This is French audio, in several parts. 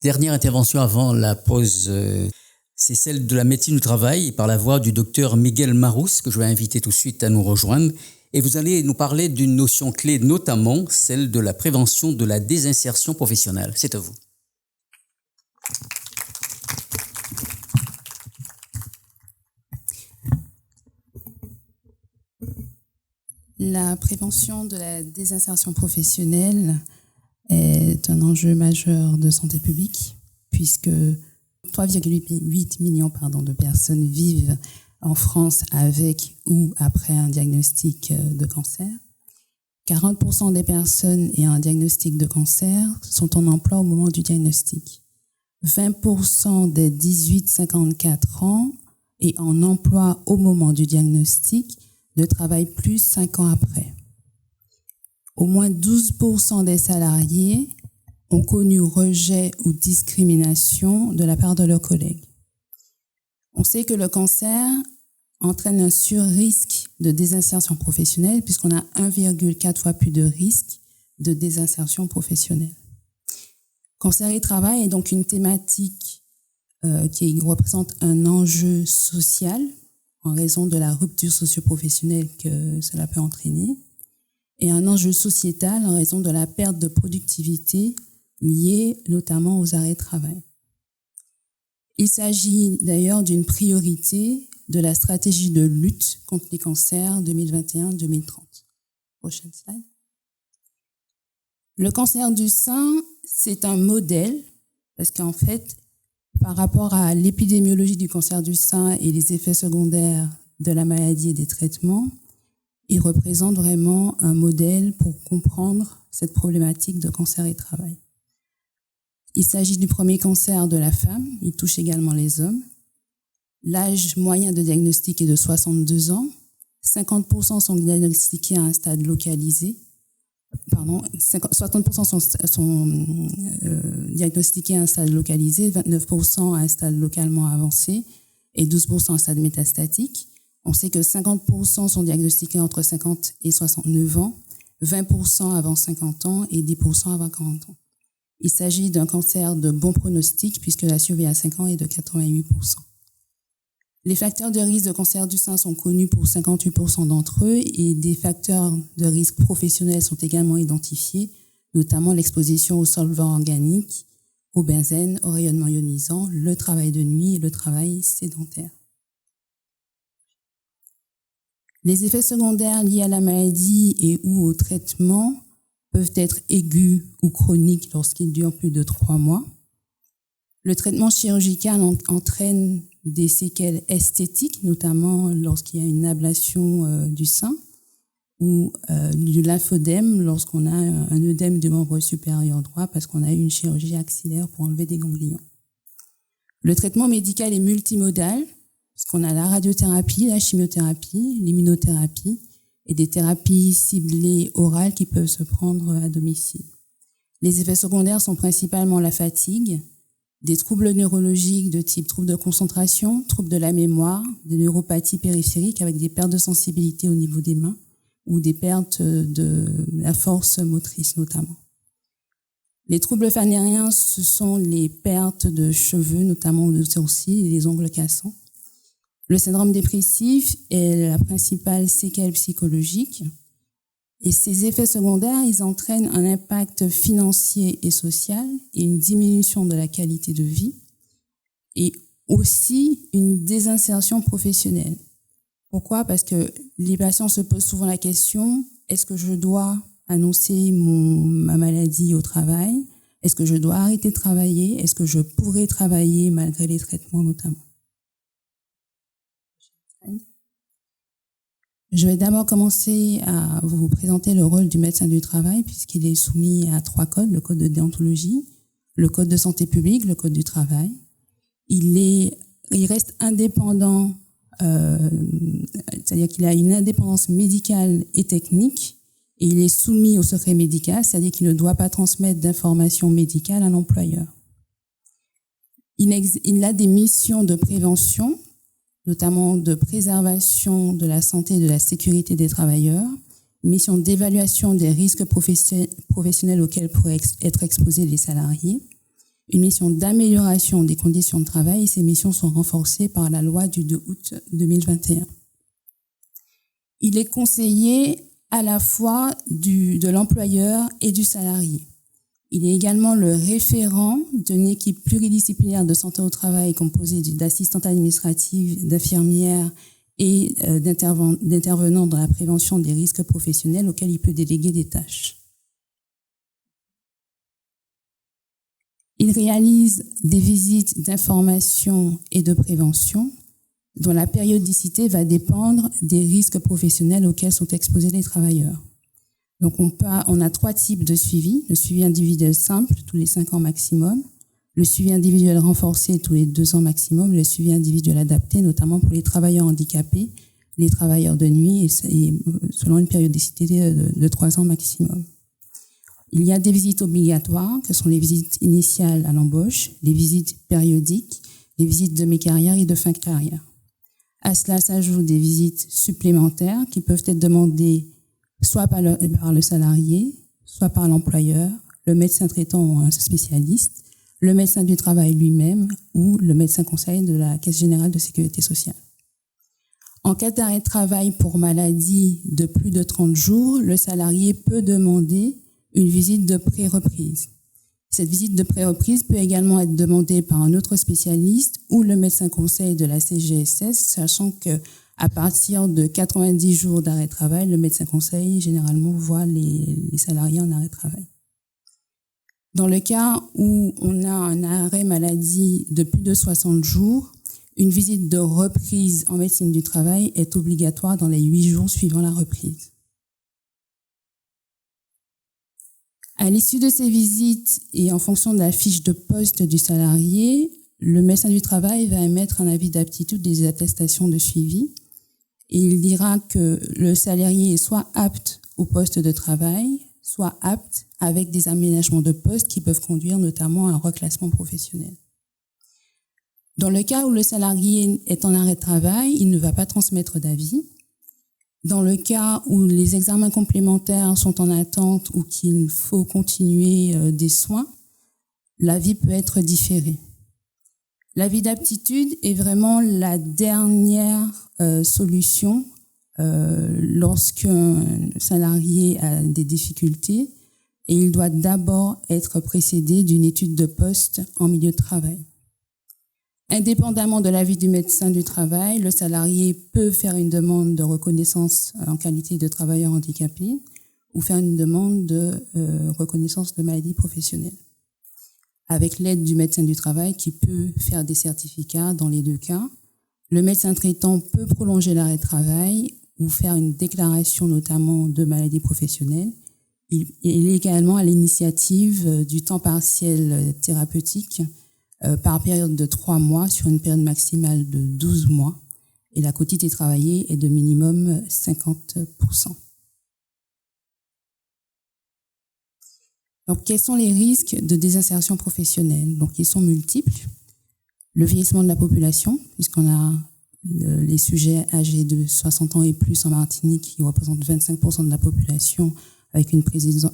Dernière intervention avant la pause, c'est celle de la médecine du travail par la voix du docteur Miguel Marous, que je vais inviter tout de suite à nous rejoindre. Et vous allez nous parler d'une notion clé, notamment celle de la prévention de la désinsertion professionnelle. C'est à vous. La prévention de la désinsertion professionnelle est un enjeu majeur de santé publique, puisque 3,8 millions de personnes vivent en France avec ou après un diagnostic de cancer. 40% des personnes ayant un diagnostic de cancer sont en emploi au moment du diagnostic. 20% des 18-54 ans et en emploi au moment du diagnostic ne travaillent plus 5 ans après. Au moins 12% des salariés ont connu rejet ou discrimination de la part de leurs collègues. On sait que le cancer entraîne un surrisque de désinsertion professionnelle puisqu'on a 1,4 fois plus de risque de désinsertion professionnelle. Cancer et travail est donc une thématique qui représente un enjeu social en raison de la rupture socio-professionnelle que cela peut entraîner, et un enjeu sociétal en raison de la perte de productivité liée notamment aux arrêts de travail. Il s'agit d'ailleurs d'une priorité de la stratégie de lutte contre les cancers 2021-2030. Prochaine slide. Le cancer du sein, c'est un modèle, parce qu'en fait, par rapport à l'épidémiologie du cancer du sein et les effets secondaires de la maladie et des traitements, il représente vraiment un modèle pour comprendre cette problématique de cancer et travail. Il s'agit du premier cancer de la femme, il touche également les hommes. L'âge moyen de diagnostic est de 62 ans. 50% sont diagnostiqués à un stade localisé. 60% sont diagnostiqués à un stade localisé, 29% à un stade localement avancé et 12% à un stade métastatique. On sait que 50% sont diagnostiqués entre 50 et 69 ans, 20% avant 50 ans et 10% avant 40 ans. Il s'agit d'un cancer de bon pronostic puisque la survie à 5 ans est de 88%. Les facteurs de risque de cancer du sein sont connus pour 58% d'entre eux et des facteurs de risque professionnels sont également identifiés, notamment l'exposition aux solvants organiques, au benzène, au rayonnement ionisant, le travail de nuit et le travail sédentaire. Les effets secondaires liés à la maladie et ou au traitement peuvent être aigus ou chroniques lorsqu'ils durent plus de 3 mois. Le traitement chirurgical entraîne des séquelles esthétiques, notamment lorsqu'il y a une ablation du sein ou du lymphodème lorsqu'on a un œdème du membre supérieur droit parce qu'on a eu une chirurgie axillaire pour enlever des ganglions. Le traitement médical est multimodal parce qu'on a la radiothérapie, la chimiothérapie, l'immunothérapie et des thérapies ciblées orales qui peuvent se prendre à domicile. Les effets secondaires sont principalement la fatigue, des troubles neurologiques de type troubles de concentration, troubles de la mémoire, des neuropathies périphériques avec des pertes de sensibilité au niveau des mains ou des pertes de la force motrice notamment. Les troubles fanériens, ce sont les pertes de cheveux, notamment de sourcils et les ongles cassants. Le syndrome dépressif est la principale séquelle psychologique. Et ces effets secondaires, ils entraînent un impact financier et social et une diminution de la qualité de vie et aussi une désinsertion professionnelle. Pourquoi ? Parce que les patients se posent souvent la question, est-ce que je dois annoncer ma maladie au travail ? Est-ce que je dois arrêter de travailler ? Est-ce que je pourrais travailler malgré les traitements notamment ? Je vais d'abord commencer à vous présenter le rôle du médecin du travail puisqu'il est soumis à 3 codes, le code de déontologie, le code de santé publique, le code du travail. Il reste indépendant, c'est-à-dire qu'il a une indépendance médicale et technique et il est soumis au secret médical, c'est-à-dire qu'il ne doit pas transmettre d'informations médicales à l'employeur. Il a des missions de prévention, notamment de préservation de la santé et de la sécurité des travailleurs, mission d'évaluation des risques professionnels auxquels pourraient être exposés les salariés, une mission d'amélioration des conditions de travail et ces missions sont renforcées par la loi du 2 août 2021. Il est conseillé à la fois de l'employeur et du salarié. Il est également le référent d'une équipe pluridisciplinaire de santé au travail composée d'assistantes administratives, d'infirmières et d'intervenants dans la prévention des risques professionnels auxquels il peut déléguer des tâches. Il réalise des visites d'information et de prévention dont la périodicité va dépendre des risques professionnels auxquels sont exposés les travailleurs. Donc on a 3 types de suivi. Le suivi individuel simple, tous les 5 ans maximum. Le suivi individuel renforcé, tous les 2 ans maximum. Le suivi individuel adapté, notamment pour les travailleurs handicapés, les travailleurs de nuit, et selon une périodicité de 3 ans maximum. Il y a des visites obligatoires, que sont les visites initiales à l'embauche, les visites périodiques, les visites de mi-carrière et de fin de carrière. À cela s'ajoutent des visites supplémentaires qui peuvent être demandées soit par le salarié, soit par l'employeur, le médecin traitant ou un spécialiste, le médecin du travail lui-même ou le médecin conseil de la Caisse générale de sécurité sociale. En cas d'arrêt de travail pour maladie de plus de 30 jours, le salarié peut demander une visite de pré-reprise. Cette visite de pré-reprise peut également être demandée par un autre spécialiste ou le médecin conseil de la CGSS, sachant que à partir de 90 jours d'arrêt de travail, le médecin conseil généralement voit les salariés en arrêt de travail. Dans le cas où on a un arrêt maladie de plus de 60 jours, une visite de reprise en médecine du travail est obligatoire dans les 8 jours suivant la reprise. À l'issue de ces visites et en fonction de la fiche de poste du salarié, le médecin du travail va émettre un avis d'aptitude des attestations de suivi et il dira que le salarié est soit apte au poste de travail, soit apte avec des aménagements de poste qui peuvent conduire notamment à un reclassement professionnel. Dans le cas où le salarié est en arrêt de travail, il ne va pas transmettre d'avis. Dans le cas où les examens complémentaires sont en attente ou qu'il faut continuer des soins, l'avis peut être différé. L'avis d'aptitude est vraiment la dernière solution lorsqu'un salarié a des difficultés et il doit d'abord être précédé d'une étude de poste en milieu de travail. Indépendamment de l'avis du médecin du travail, le salarié peut faire une demande de reconnaissance en qualité de travailleur handicapé ou faire une demande de reconnaissance de maladie professionnelle. Avec l'aide du médecin du travail qui peut faire des certificats dans les 2 cas, le médecin traitant peut prolonger l'arrêt de travail ou faire une déclaration notamment de maladie professionnelle. Il est également à l'initiative du temps partiel thérapeutique par période de 3 mois sur une période maximale de 12 mois et la quotité travaillée est de minimum 50%. Donc, quels sont les risques de désinsertion professionnelle? Donc, ils sont multiples. Le vieillissement de la population, puisqu'on a les sujets âgés de 60 ans et plus en Martinique qui représentent 25% de la population avec une prévision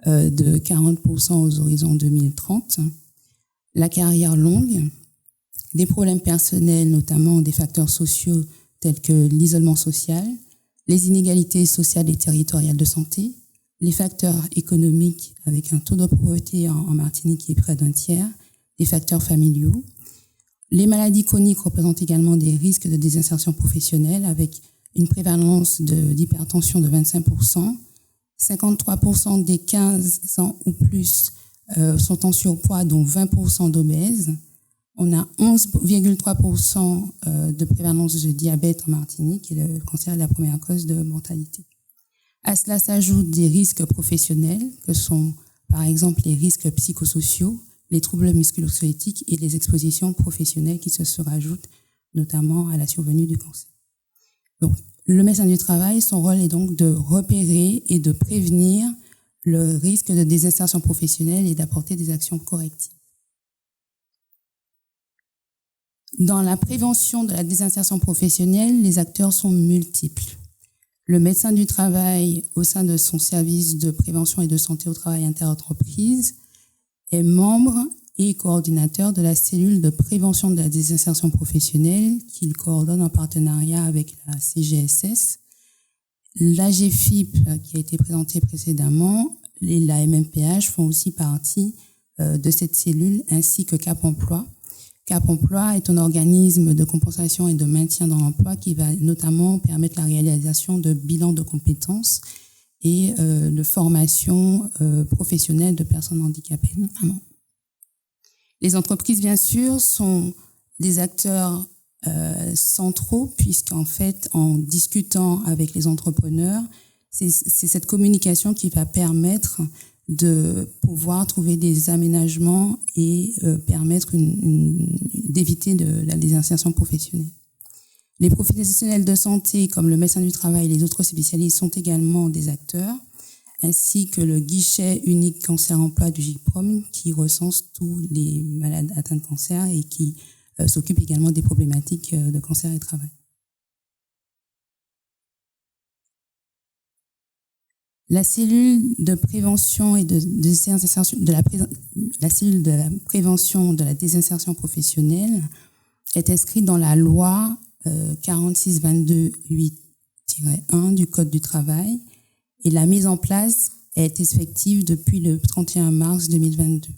de 40% aux horizons 2030, la carrière longue, des problèmes personnels, notamment des facteurs sociaux tels que l'isolement social, les inégalités sociales et territoriales de santé, les facteurs économiques avec un taux de pauvreté en Martinique qui est près d'un tiers, les facteurs familiaux. Les maladies chroniques représentent également des risques de désinsertion professionnelle avec une prévalence d'hypertension de 25%, 53% des 15 ans ou plus sont en surpoids, dont 20% d'obèses. On a 11,3% de prévalence de diabète en Martinique et le cancer est la première cause de mortalité. À cela s'ajoutent des risques professionnels que sont par exemple les risques psychosociaux, les troubles musculo-squelettiques et les expositions professionnelles qui se rajoutent notamment à la survenue du cancer. Donc, le médecin du travail, son rôle est donc de repérer et de prévenir le risque de désinsertion professionnelle et d'apporter des actions correctives. Dans la prévention de la désinsertion professionnelle, les acteurs sont multiples. Le médecin du travail, au sein de son service de prévention et de santé au travail interentreprise, est membre et coordinateur de la cellule de prévention de la désinsertion professionnelle qu'il coordonne en partenariat avec la CGSS, l'AGFIP qui a été présenté précédemment et la MMPH font aussi partie de cette cellule, ainsi que Cap Emploi. Cap Emploi est un organisme de compensation et de maintien dans l'emploi qui va notamment permettre la réalisation de bilans de compétences et de formation professionnelle de personnes handicapées notamment. Les entreprises, bien sûr, sont des acteurs centraux puisqu'en fait, en discutant avec les entrepreneurs, c'est cette communication qui va permettre de pouvoir trouver des aménagements et permettre d'éviter la désinsertion professionnelle. Les professionnels de santé, comme le médecin du travail et les autres spécialistes, sont également des acteurs, ainsi que le guichet unique cancer-emploi du GIPROM qui recense tous les malades atteints de cancer et qui s'occupe également des problématiques de cancer et travail. La cellule de prévention et de désinsertion la cellule de la prévention de la désinsertion professionnelle est inscrite dans la loi 4622-8-1 du Code du travail et la mise en place est effective depuis le 31 mars 2022.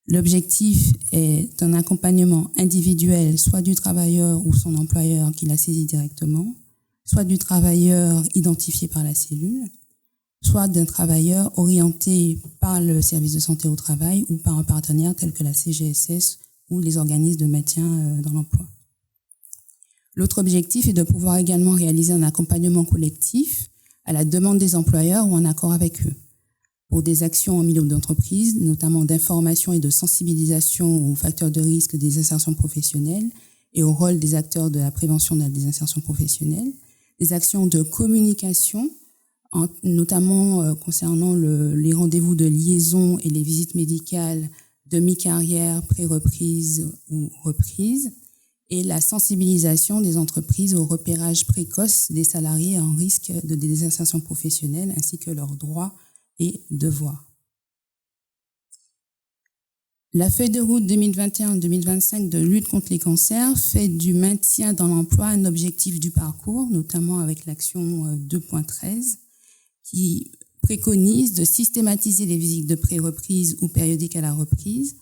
L'objectif est un accompagnement individuel, soit du travailleur ou son employeur qui l'a saisi directement, soit du travailleur identifié par la cellule, soit d'un travailleur orienté par le service de santé au travail ou par un partenaire tel que la CGSS ou les organismes de maintien dans l'emploi. L'autre objectif est de pouvoir également réaliser un accompagnement collectif à la demande des employeurs ou en accord avec eux, pour des actions en milieu d'entreprise, notamment d'information et de sensibilisation aux facteurs de risque des insertions professionnelles et au rôle des acteurs de la prévention de la désinsertion professionnelle, des actions de communication, notamment concernant les rendez-vous de liaison et les visites médicales de mi-carrière, pré-reprise ou reprise, et la sensibilisation des entreprises au repérage précoce des salariés en risque de désinsertion professionnelle ainsi que leurs droits et devoirs. La feuille de route 2021-2025 de lutte contre les cancers fait du maintien dans l'emploi un objectif du parcours, notamment avec l'action 2.13, qui préconise de systématiser les visites de pré-reprise ou périodiques à la reprise,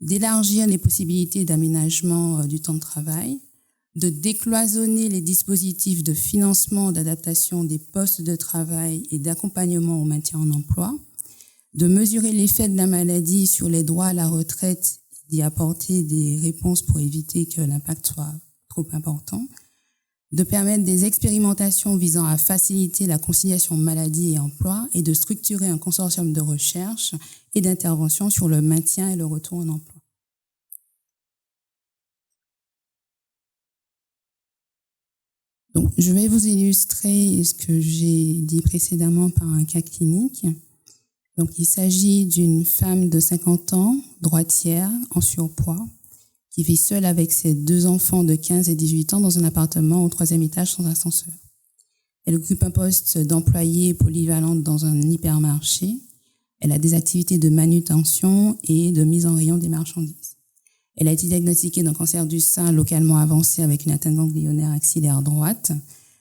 d'élargir les possibilités d'aménagement du temps de travail, de décloisonner les dispositifs de financement, d'adaptation des postes de travail et d'accompagnement au maintien en emploi, de mesurer l'effet de la maladie sur les droits à la retraite, d'y apporter des réponses pour éviter que l'impact soit trop important, de permettre des expérimentations visant à faciliter la conciliation maladie et emploi et de structurer un consortium de recherche et d'intervention sur le maintien et le retour en emploi. Donc, je vais vous illustrer ce que j'ai dit précédemment par un cas clinique. Donc, il s'agit d'une femme de 50 ans, droitière, en surpoids, qui vit seule avec ses 2 enfants de 15 et 18 ans dans un appartement au 3e étage sans ascenseur. Elle occupe un poste d'employée polyvalente dans un hypermarché. Elle a des activités de manutention et de mise en rayon des marchandises. Elle a été diagnostiquée d'un cancer du sein localement avancé avec une atteinte ganglionnaire axillaire droite.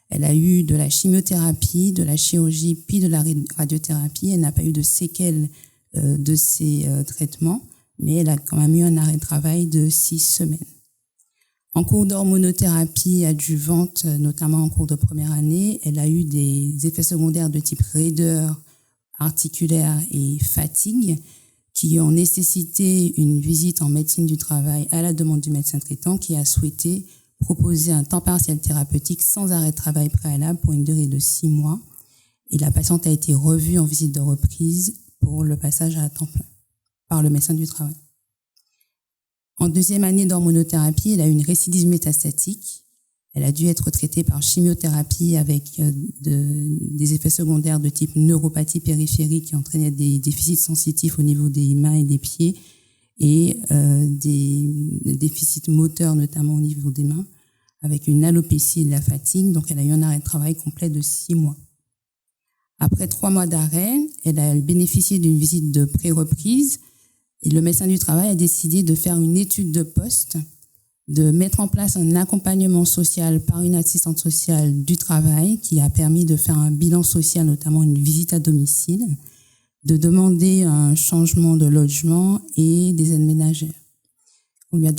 Elle a eu de la chimiothérapie, de la chirurgie, puis de la radiothérapie. Elle n'a pas eu de séquelles de ces traitements, mais elle a quand même eu un arrêt de travail de 6 semaines. En cours d'hormonothérapie adjuvante, notamment en cours de première année, elle a eu des effets secondaires de type raideur articulaire et fatigue qui ont nécessité une visite en médecine du travail à la demande du médecin traitant qui a souhaité proposer un temps partiel thérapeutique sans arrêt de travail préalable pour une durée de 6 mois. Et la patiente a été revue en visite de reprise pour le passage à temps plein par le médecin du travail. En 2e année d'hormonothérapie, elle a eu une récidive métastatique. Elle a dû être traitée par chimiothérapie avec des effets secondaires de type neuropathie périphérique qui entraînaient des déficits sensitifs au niveau des mains et des pieds et des déficits moteurs notamment au niveau des mains avec une alopécie et de la fatigue. Donc elle a eu un arrêt de travail complet de 6 mois. Après 3 mois d'arrêt, elle a bénéficié d'une visite de pré-reprise Et le médecin du travail a décidé de faire une étude de poste, de mettre en place un accompagnement social par une assistante sociale du travail qui a permis de faire un bilan social, notamment une visite à domicile, de demander un changement de logement et des aides ménagères. On lui a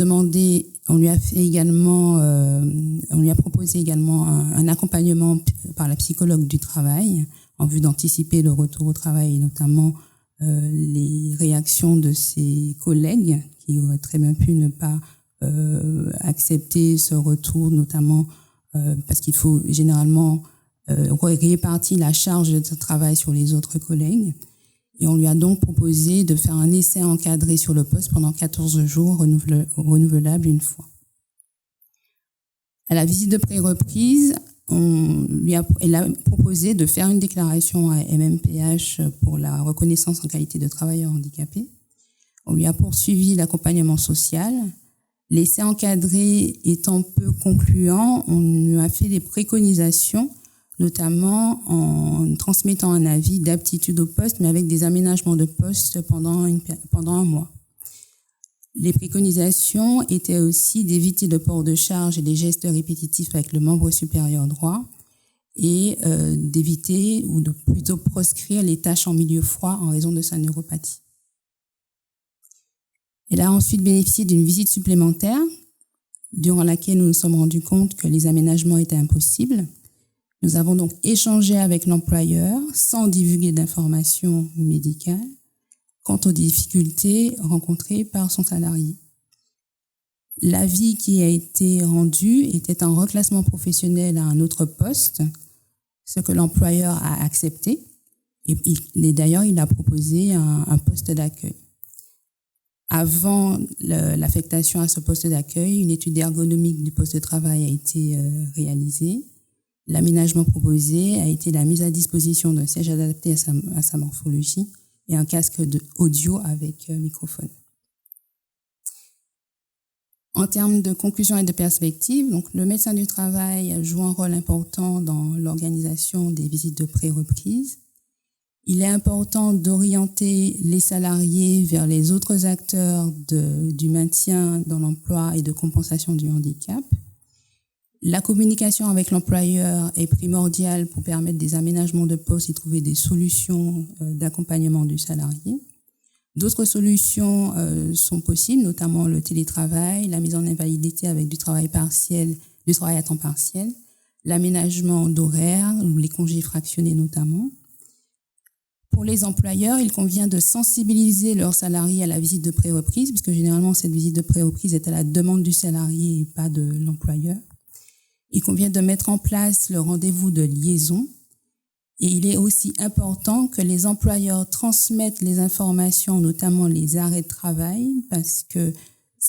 proposé également un accompagnement par la psychologue du travail en vue d'anticiper le retour au travail et notamment les réactions de ses collègues qui auraient très bien pu ne pas accepter ce retour, notamment parce qu'il faut généralement répartir la charge de travail sur les autres collègues. Et on lui a donc proposé de faire un essai encadré sur le poste pendant 14 jours, renouvelable une fois. À la visite de pré-reprise, elle a proposé de faire une déclaration à MMPH pour la reconnaissance en qualité de travailleur handicapé. On lui a poursuivi l'accompagnement social. L'essai encadré étant peu concluant, on lui a fait des préconisations, notamment en transmettant un avis d'aptitude au poste, mais avec des aménagements de poste pendant un mois. Les préconisations étaient aussi d'éviter le port de charge et les gestes répétitifs avec le membre supérieur droit et d'éviter ou de plutôt proscrire les tâches en milieu froid en raison de sa neuropathie. Elle a ensuite bénéficié d'une visite supplémentaire durant laquelle nous nous sommes rendus compte que les aménagements étaient impossibles. Nous avons donc échangé avec l'employeur sans divulguer d'informations médicales quant aux difficultés rencontrées par son salarié. L'avis qui a été rendu était un reclassement professionnel à un autre poste, ce que l'employeur a accepté. Et d'ailleurs, il a proposé un poste d'accueil. Avant l'affectation à ce poste d'accueil, une étude ergonomique du poste de travail a été réalisée. L'aménagement proposé a été la mise à disposition d'un siège adapté à sa morphologie et un casque audio avec microphone. En termes de conclusion et de perspective, donc le médecin du travail joue un rôle important dans l'organisation des visites de pré-reprise. Il est important d'orienter les salariés vers les autres acteurs du maintien dans l'emploi et de compensation du handicap. La communication avec l'employeur est primordiale pour permettre des aménagements de poste et trouver des solutions d'accompagnement du salarié. D'autres solutions sont possibles, notamment le télétravail, la mise en invalidité avec du travail à temps partiel, l'aménagement d'horaires ou les congés fractionnés notamment. Pour les employeurs, il convient de sensibiliser leurs salariés à la visite de pré-reprise, puisque généralement cette visite de pré-reprise est à la demande du salarié et pas de l'employeur. Il convient de mettre en place le rendez-vous de liaison et il est aussi important que les employeurs transmettent les informations, notamment les arrêts de travail, parce que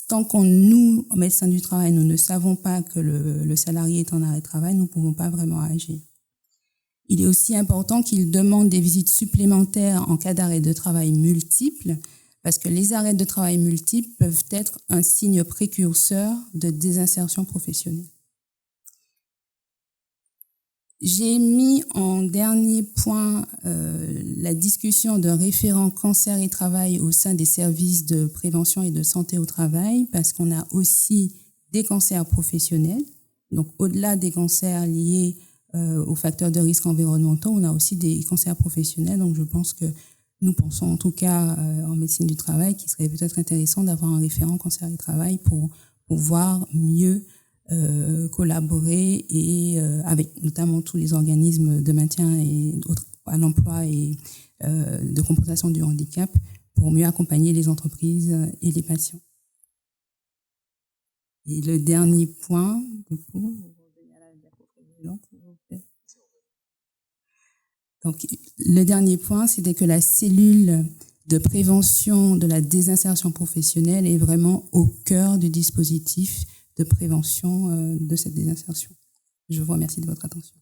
tant nous, médecins du travail, nous ne savons pas que le salarié est en arrêt de travail, nous ne pouvons pas vraiment agir. Il est aussi important qu'ils demandent des visites supplémentaires en cas d'arrêt de travail multiple, parce que les arrêts de travail multiples peuvent être un signe précurseur de désinsertion professionnelle. J'ai mis en dernier point la discussion d'un référent cancer et travail au sein des services de prévention et de santé au travail, parce qu'on a aussi des cancers professionnels. Donc, au-delà des cancers liés aux facteurs de risque environnementaux, on a aussi des cancers professionnels. Donc, je pense que nous pensons en tout cas en médecine du travail qu'il serait peut-être intéressant d'avoir un référent cancer et travail pour pouvoir mieux collaborer et avec notamment tous les organismes de maintien et à l'emploi et de compensation du handicap pour mieux accompagner les entreprises et les patients. Et le dernier point, du coup, donc le dernier point, c'était que la cellule de prévention de la désinsertion professionnelle est vraiment au cœur du dispositif de prévention de cette désinsertion. Je vous remercie de votre attention.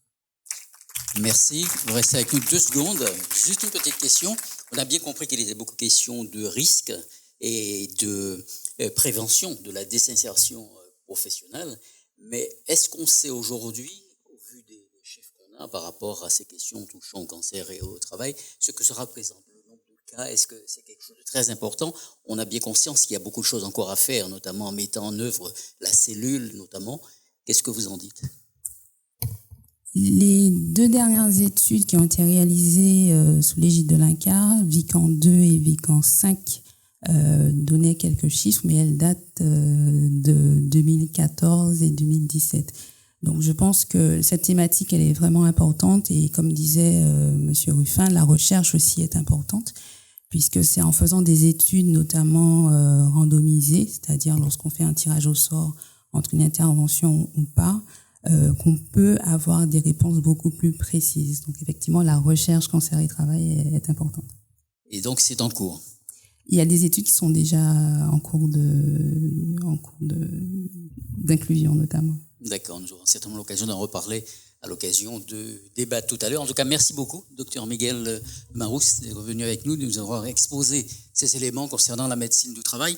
Merci. Vous restez avec nous 2 secondes. Juste une petite question. On a bien compris qu'il était beaucoup question de risque et de prévention de la désinsertion professionnelle. Mais est-ce qu'on sait aujourd'hui, au vu des chiffres qu'on a par rapport à ces questions touchant au cancer et au travail, ce que ça représente, le nombre de cas, est-ce que c'est quelque chose de très important? On a bien conscience qu'il y a beaucoup de choses encore à faire, notamment en mettant en œuvre la cellule, notamment. Qu'est-ce que vous en dites? Les 2 dernières études qui ont été réalisées sous l'égide de l'INCa, Vican 2 et Vican 5, donnaient quelques chiffres, mais elles datent de 2014 et 2017. Donc je pense que cette thématique, elle est vraiment importante et comme disait Monsieur Ruffin, la recherche aussi est importante puisque c'est en faisant des études notamment randomisées, c'est-à-dire lorsqu'on fait un tirage au sort entre une intervention ou pas, qu'on peut avoir des réponses beaucoup plus précises. Donc effectivement, la recherche cancer et travail est importante. Et donc c'est en cours? Il y a des études qui sont déjà en cours d'inclusion notamment. D'accord, nous aurons certainement l'occasion d'en reparler à l'occasion de débat tout à l'heure. En tout cas, merci beaucoup, Dr Miguel Marousse, d'être revenu avec nous, de nous avoir exposé ces éléments concernant la médecine du travail.